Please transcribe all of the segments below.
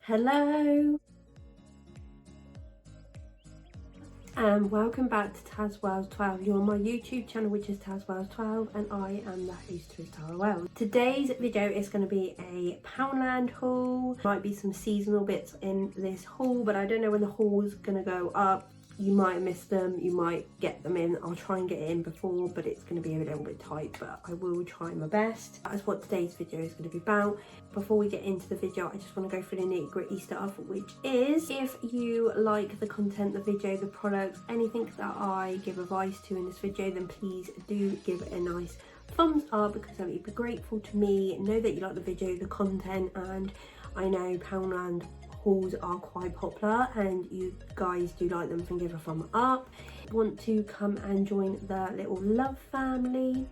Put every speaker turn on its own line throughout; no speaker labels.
Hello and welcome back to tazwells12. You're on my YouTube channel, which is tazwells12, and I am the host of Tara Wells. Today's video is going to be a Poundland haul. Might be some seasonal bits in this haul, but I don't know when the haul is going to go up. You might have missed them, you might get them in. I'll try and get it in before, but it's going to be a little bit tight, but I will try my best. That's what today's video is going to be about. Before we get into the video, I just want to go through the nitty-gritty stuff, which is, if you like the content, the video, the products, anything that I give advice to in this video, then please do give it a nice thumbs up, because that would be grateful to me. Know that you like the video, the content, and I know Poundland hauls are quite popular and you guys do like them, and give a thumb up. Want to come and join the little love family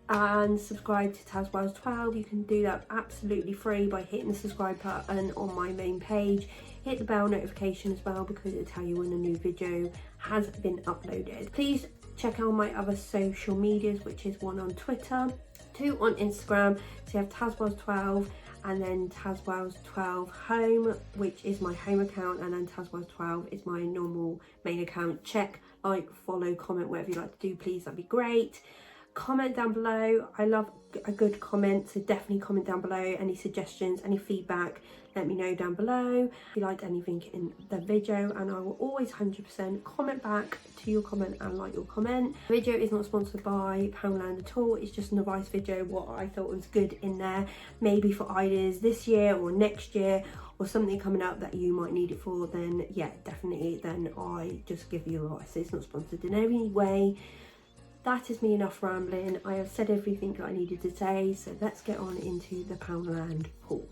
and subscribe to tazwells12, you can do that absolutely free by hitting the subscribe button on my main page. Hit the bell notification as well, because it'll tell you when a new video has been uploaded. Please check out my other social medias, which is one on Twitter, 2 on Instagram. So you have tazwells12 and then tazwells12 home, which is my home account, and then tazwells12 is my normal main account. Check, like, follow, comment, whatever you like to do, please, that'd be great. Comment down below. I love a good comment, so definitely comment down below. Any suggestions, any feedback, let me know down below. If you liked anything in the video, and I will always 100% comment back to your comment and like your comment. The video is not sponsored by Poundland at all, it's just an advice video, what I thought was good in there, maybe for ideas this year or next year, or something coming up that you might need it for. Then yeah, definitely, then I just give you advice. It's not sponsored in any way. That is me enough rambling. I have said everything that I needed to say, so let's get on into the Poundland haul.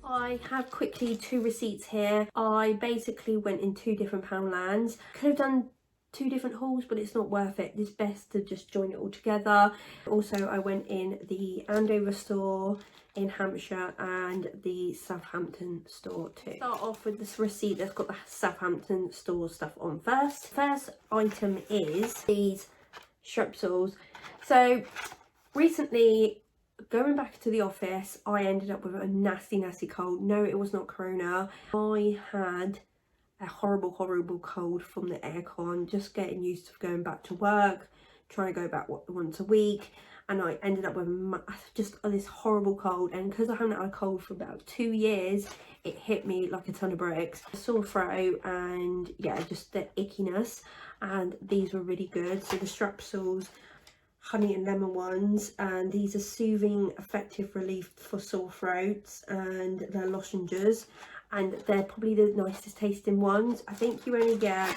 I have quickly 2 receipts here. I basically went in 2 different Poundlands. Could have done 2 different hauls, but it's not worth it. It's best to just join it all together. Also, I went in the Andover store in Hampshire and the Southampton store too. Start off with this receipt that's got the Southampton store stuff on first. First item is these strepsils. So recently, going back to the office, I ended up with a nasty cold. No, it was not corona. I had a horrible cold from the aircon, just getting used to going back to work, trying to go back once a week, and I ended up with just this horrible cold. And because I haven't had a cold for about 2 years, it hit me like a ton of bricks. A sore throat and yeah, just the ickiness, and these were really good. So the strepsils, honey and lemon ones, and these are soothing effective relief for sore throats, and they're lozenges, and they're probably the nicest tasting ones. I think you only get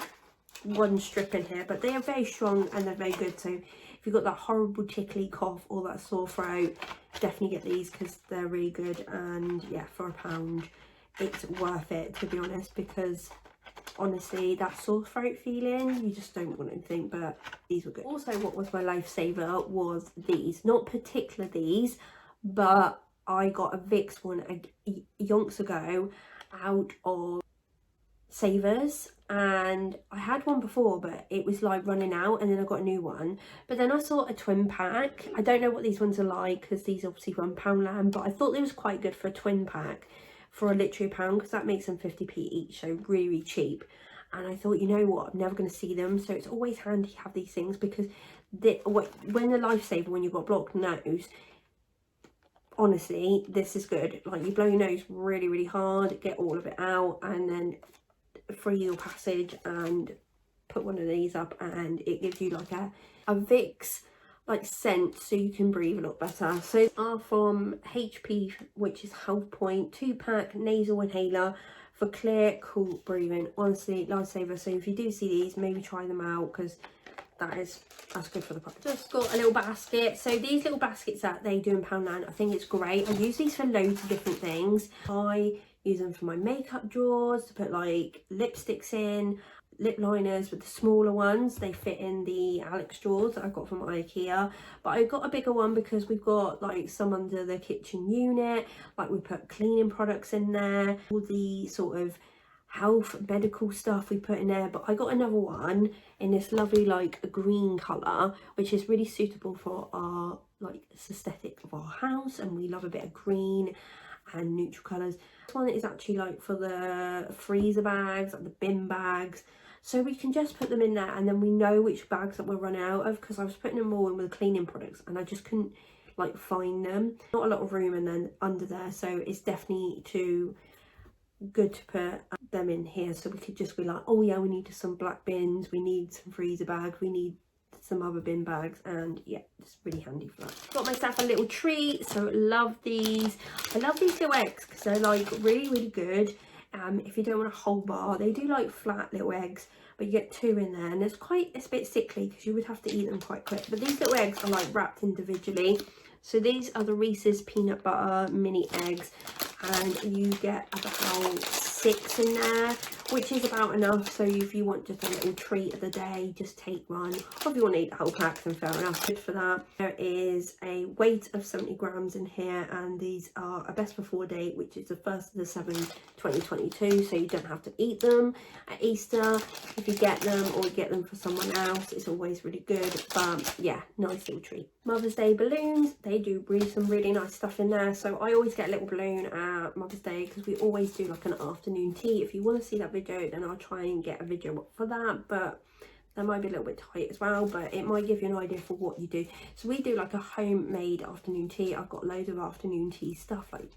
1 strip in here, but they are very strong and they're very good. So if you've got that horrible tickly cough or that sore throat, definitely get these, because they're really good. And yeah, for £1 it's worth it, to be honest, because honestly, that sore throat feeling, you just don't want anything, but these were good. Also, what was my lifesaver was these. Not particular these, but I got a Vicks one yonks ago out of Savers, and I had one before, but it was like running out, and then I got a new one. But then I saw a twin pack. I don't know what these ones are like, because these obviously run Poundland, but I thought they was quite good for a twin pack for literally £1, because that makes them 50p each, so really cheap. And I thought, you know what, I'm never going to see them, so it's always handy to have these things, because when the lifesaver, when you've got blocked nose, honestly, this is good. Like, you blow your nose really hard, get all of it out, and then free your passage, and put one of these up, and it gives you like a Vicks like scent, so you can breathe a lot better. So these are from HP, which is Health Point, 2-pack nasal inhaler for clear, cool breathing. Honestly, lifesaver. So if you do see these, maybe try them out, because that's good for the product. Just got a little basket. So these little baskets that they do in Poundland, I think it's great. I use these for loads of different things. I use them for my makeup drawers, to put like lipsticks in, lip liners. With the smaller ones, they fit in the Alex drawers that I got from IKEA, but I got a bigger one because we've got like some under the kitchen unit, like we put cleaning products in there, all the sort of health medical stuff we put in there. But I got another one in this lovely like green colour, which is really suitable for our like aesthetic of our house, and we love a bit of green and neutral colours. This one is actually like for the freezer bags, like the bin bags, so we can just put them in there and then we know which bags that we're running out of, because I was putting them all in with the cleaning products and I just couldn't like find them. Not a lot of room and then under there, so it's definitely too good to put them in here. So we could just be like, oh yeah, we need some black bins, we need some freezer bags, we need some other bin bags, and yeah, it's really handy for that. Got myself a little treat, so love these. I love these little eggs because they're like really good. If you don't want a whole bar, they do like flat little eggs, but you get 2 in there, and it's a bit sickly because you would have to eat them quite quick. But these little eggs are like wrapped individually. So these are the Reeses peanut butter mini eggs, and you get about 6 in there, which is about enough. So if you want just a little treat of the day, just take one. Or if you want to eat the whole pack, then fair enough, good for that. There is a weight of 70 grams in here, and these are a best before date, which is the 1st of the 7th 2022, so you don't have to eat them at Easter. If you get them or you get them for someone else, it's always really good. But yeah, nice little treat. Mother's Day balloons, they do some really nice stuff in there. So I always get a little balloon at Mother's Day because we always do like an afternoon tea. If you want to see that video, then I'll try and get a video up for that, but that might be a little bit tight as well, but it might give you an idea for what you do. So we do like a homemade afternoon tea. I've got loads of afternoon tea stuff like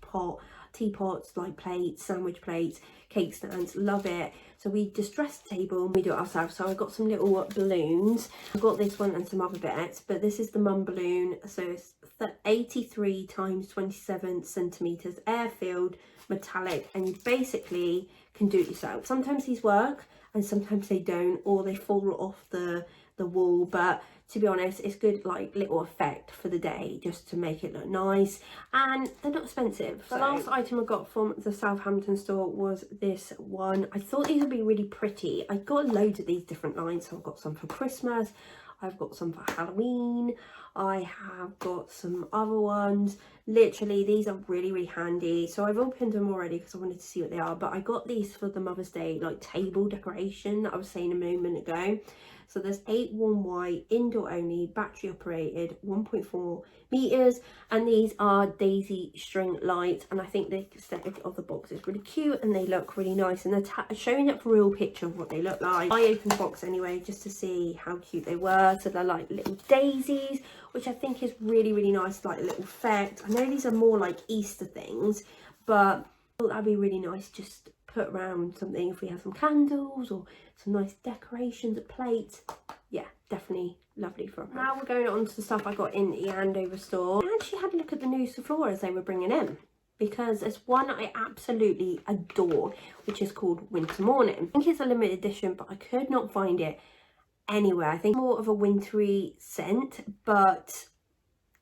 teapots, like plates, sandwich plates, cake stands, love it. So we just dress the table and we do it ourselves. So I got some little balloons. I got this one and some other bits, but this is the mum balloon. So it's 83 times 27 centimeters, air filled, metallic, and you basically can do it yourself. Sometimes these work and sometimes they don't, or they fall off the wall, but to be honest, it's good like little effect for the day just to make it look nice, and they're not expensive. So the last item I got from the Southampton store was this one. I thought these would be really pretty. I got loads of these different lines, so I've got some for Christmas, I've got some for Halloween, I have got some other ones. Literally, these are really handy. So I've opened them already because I wanted to see what they are, but I got these for the Mother's Day like table decoration that I was saying a moment ago. So there's 8 warm white, indoor only, battery operated, 1.4 meters, and these are daisy string lights, and I think the aesthetic of the box is really cute and they look really nice, and they're showing up a real picture of what they look like. I opened the box anyway just to see how cute they were. So they're like little daisies, which I think is really nice, like a little effect. I know these are more like Easter things, but I thought that'd be really nice just put around something if we have some candles or some nice decorations, plates. Yeah, definitely lovely for them. Now we're going on to the stuff I got in the Andover store. I actually had a look at the new ZOFLORAs they were bringing in, because there's one I absolutely adore, which is called Winter Morning. I think it's a limited edition, but I could not find it anywhere. I think more of a wintry scent, but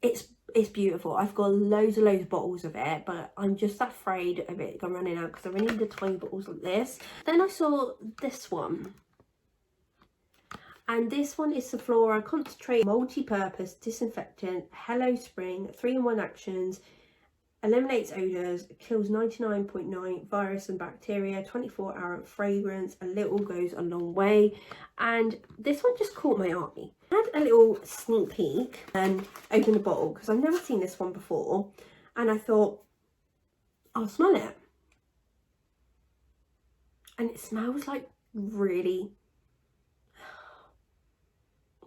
it's beautiful. I've got loads of bottles of it, but I'm just afraid of it running out because I really need the 20 bottles like this. Then I saw this one, and this one is the Flora Concentrate multi-purpose disinfectant, HELLOSPRING, 3-in-1 actions, eliminates odours, kills 99.9 virus and bacteria, 24-hour fragrance, a little goes a long way. And this one just caught my eye. I had a little sneak peek and opened the bottle because I've never seen this one before, and I thought, I'll smell it. And it smells like really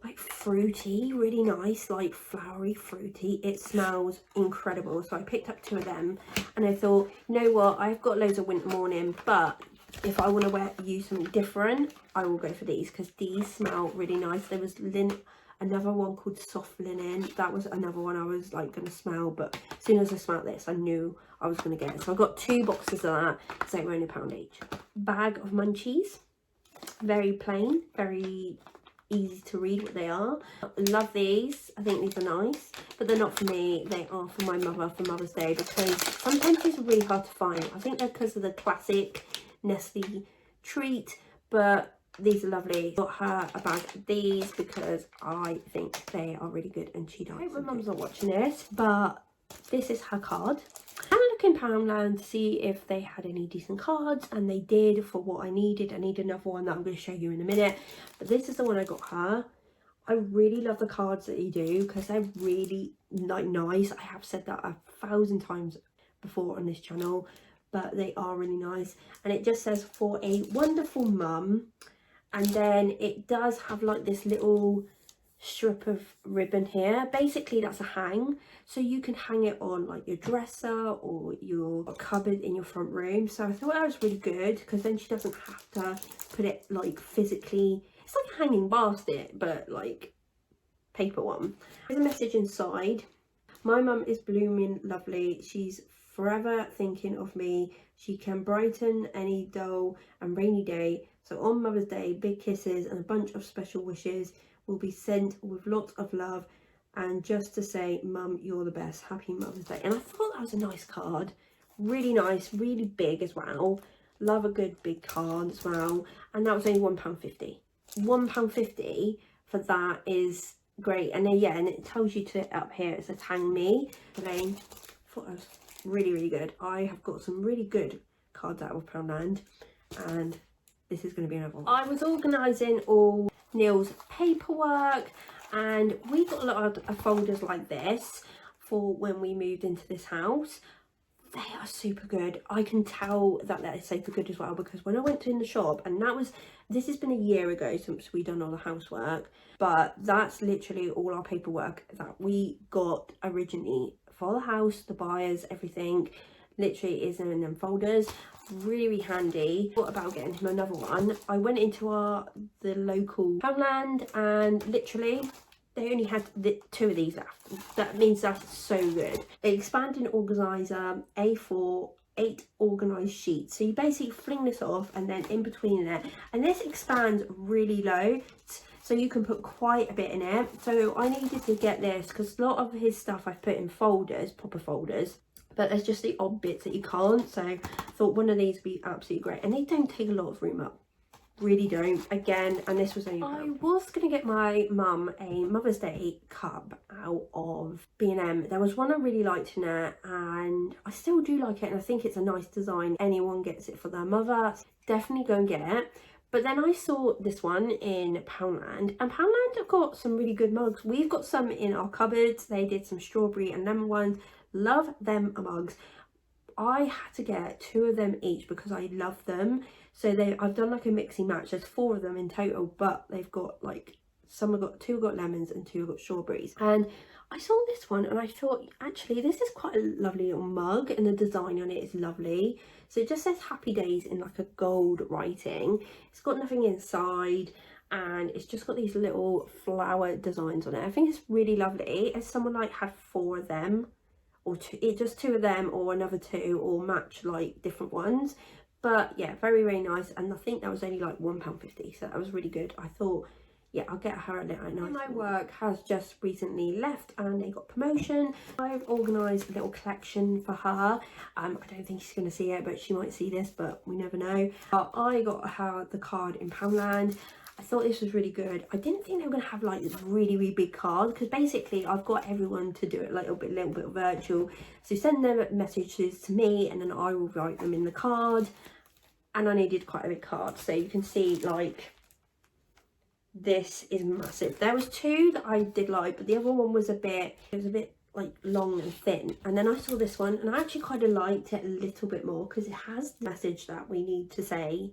like fruity, really nice, like flowery, fruity. It smells incredible. So I picked up 2 of them, and I thought, you know what, I've got loads of Winter Morning, but if I want to use something different, I will go for these because these smell really nice. There was another one called Soft Linen. That was another one I was like going to smell, but as soon as I smelled this, I knew I was going to get it. So I got 2 boxes of that, so they were only £1 each. Bag of munchies, very plain, very easy to read what they are. Love these. I think these are nice, but they're not for me. They are for my mother for Mother's Day, because sometimes these are really hard to find. I think they're because of the classic Nestle treat, but these are lovely. Got her a bag of these because I think they are really good and she does. I hope my mum's not watching this, but this is her card. I had a look in Poundland to see if they had any decent cards, and they did for what I needed. I need another one that I'm going to show you in a minute, but this is the one I got her. I really love the cards that you do because they're really nice. I have said that 1,000 times before on this channel, but they are really nice. And it just says, for a wonderful mum, and then it does have like this little strip of ribbon here. Basically that's a hang, so you can hang it on like your dresser or your cupboard in your front room. So I thought that was really good because then she doesn't have to put it like physically. It's like a hanging basket, but like paper one. There's a message inside. My mum is blooming lovely. She's forever thinking of me. She can brighten any dull and rainy day. So on Mother's Day, big kisses and a bunch of special wishes will be sent with lots of love, and just to say, Mum, you're the best. Happy Mother's Day. And I thought that was a nice card. Really nice, really big as well. Love a good big card as well. And that was only £1.50. £1.50 for that is great. And then yeah, and it tells you to up here, it's a Tang Me. Again, I thought that was really good. I have got some really good cards out of Poundland, and this is going to be another one. I was organising all Neil's paperwork, and we got a lot of folders like this for when we moved into this house. They are super good. I can tell that they're super good as well, because when I went in the shop, and this has been a year ago since we done all the housework, but that's literally all our paperwork that we got originally for the house, the buyers, everything literally is in them folders. Really handy. What about getting him another one? I went into the local Poundland, and literally they only had 2 of these left. That means that's so good. An expanding organizer, A4, 8 organised sheets. So you basically fling this off, and then in between it, and this expands really low, so you can put quite a bit in it. So I needed to get this because a lot of his stuff I've put in folders, proper folders, but there's just the odd bits that you can't. So I thought one of these would be absolutely great, and they don't take a lot of room up, really don't. Again, and this was only I was gonna get my mum a Mother's Day cup out of B&M. There was one I really liked in it, and I still do like it, and I think it's a nice design. Anyone gets it for their mother, definitely go and get it. But then I saw this one in Poundland, and Poundland have got some really good mugs. We've got some in our cupboards. They did some strawberry and lemon ones. Love them mugs. I had to get 2 of them each because I love them. So I've done like a mixing match. There's 4 of them in total, but they've got like, some have got 2 have got lemons and 2 have got strawberries. And I saw this one and I thought, actually this is quite a lovely little mug, and the design on it is lovely. So it just says happy days in like a gold writing. It's got nothing inside, and it's just got these little flower designs on it. I think it's really lovely. If someone like had 4 of them, or just 2 of them, or another 2, or match like different ones. But yeah, very nice. And I think that was only like £1.50, so that was really good. I thought, yeah, I'll get her a little nice. My work has just recently left and they got promotion. I've organised a little collection for her. I don't think she's going to see it, but she might see this, but we never know. I got her the card in Poundland. I thought this was really good. I didn't think they were going to have like this really big card, because basically I've got everyone to do it like a little bit virtual. So send them messages to me, and then I will write them in the card. And I needed quite a big card, so you can see like this is massive. There was 2 that I did like, but the other one was a bit like long and thin. And then I saw this one, and I actually kind of liked it a little bit more because it has the message that we need to say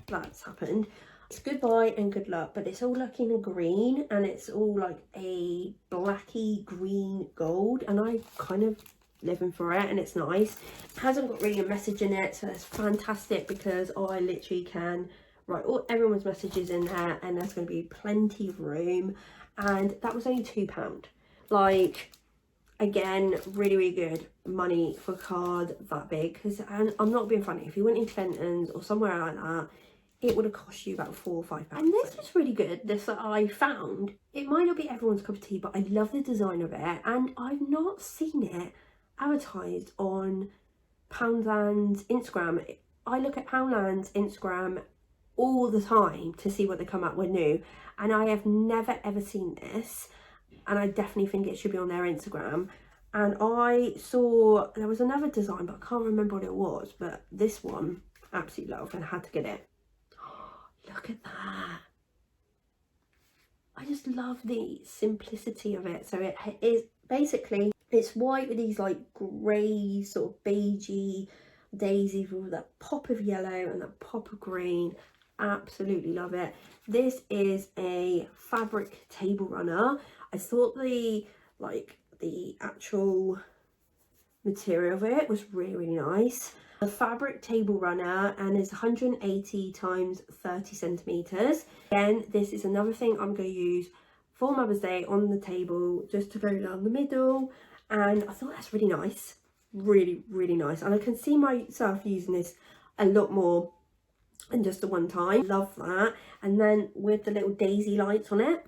that's happened. It's goodbye and good luck, but it's all looking in green, and it's all like a blacky green gold, and I kind of living for it, and it's nice. It hasn't got really a message in it, so that's fantastic, because I literally can write all everyone's messages in there, and there's going to be plenty of room. And that was only £2. Like, again, really good money for a card that big, because I'm not being funny, if you went in Clinton's or somewhere like that, it would have cost you about £4 or £5. And this was really good, this that I found. It might not be everyone's cup of tea, but I love the design of it, and I've not seen it advertised on Poundland's Instagram. I look at Poundland's Instagram all the time to see what they come up with new, and I have never ever seen this, and I definitely think it should be on their Instagram. And I saw there was another design, but I can't remember what it was, but this one absolutely love and I had to get it. Look at that. I just love the simplicity of it. So it is basically, it's white with these like grey sort of beigey daisies with that pop of yellow and that pop of green. Absolutely love it. This is a fabric table runner. I thought the actual material of it was really nice. A fabric table runner, and is 180 times 30 centimeters. Again, this is another thing I'm going to use for Mother's Day on the table, just to go down the middle. And I thought that's really nice, really nice. And I can see myself using this a lot more than just the one time. Love that. And then with the little daisy lights on it,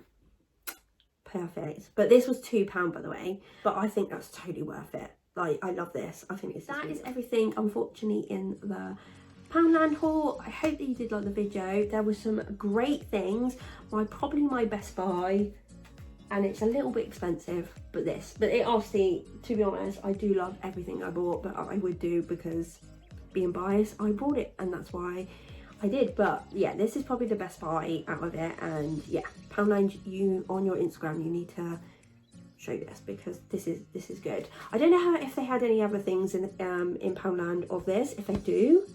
perfect. But this was £2, by the way, but I think that's totally worth it. Like, I love this. I think that is everything, unfortunately, in the Poundland haul. I hope that you did like the video. There were some great things. Probably my best buy, and it's a little bit expensive, but it honestly, to be honest, I do love everything I bought, but I would do, because being biased, I bought it, and that's why I did. But yeah, this is probably the best buy out of it. And yeah, Poundland, you on your Instagram, you need to show this, because this is good. I don't know if they had any other things in Poundland of this. If they do,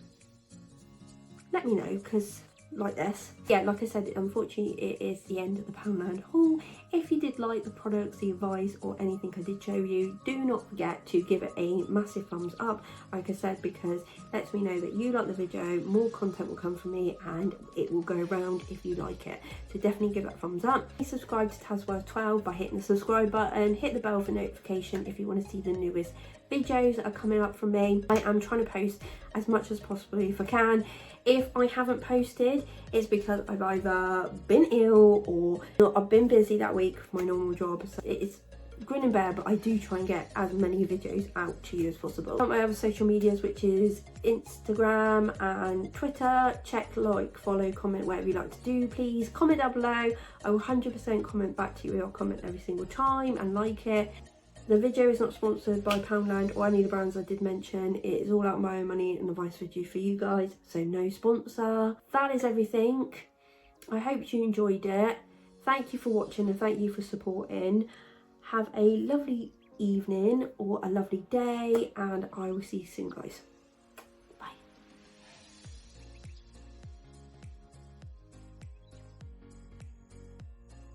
let me know, because like this, yeah, like I said, unfortunately it is the end of the Poundland haul. If you did like the products, the advice, or anything I did show you, do not forget to give it a massive thumbs up, like I said, because it lets me know that you like the video, more content will come from me, and it will go around if you like it. So definitely give that a thumbs up. Please subscribe to tazwells12 by hitting the subscribe button, hit the bell for notification if you want to see the newest videos that are coming up from me. I am trying to post as much as possible if I can. If I haven't posted, it's because I've either been ill or I've been busy that week with my normal job. So it's grin and bear, but I do try and get as many videos out to you as possible. On my other social medias, which is Instagram and Twitter, check, like, follow, comment, whatever you like to do. Please comment down below. I will 100% comment back to you. I'll comment every single time and like it. The video is not sponsored by Poundland or any of the brands I did mention. It is all out of my own money and advice for you guys, so no sponsor. That is everything. I hope you enjoyed it. Thank you for watching and thank you for supporting. Have a lovely evening or a lovely day, and I will see you soon, guys.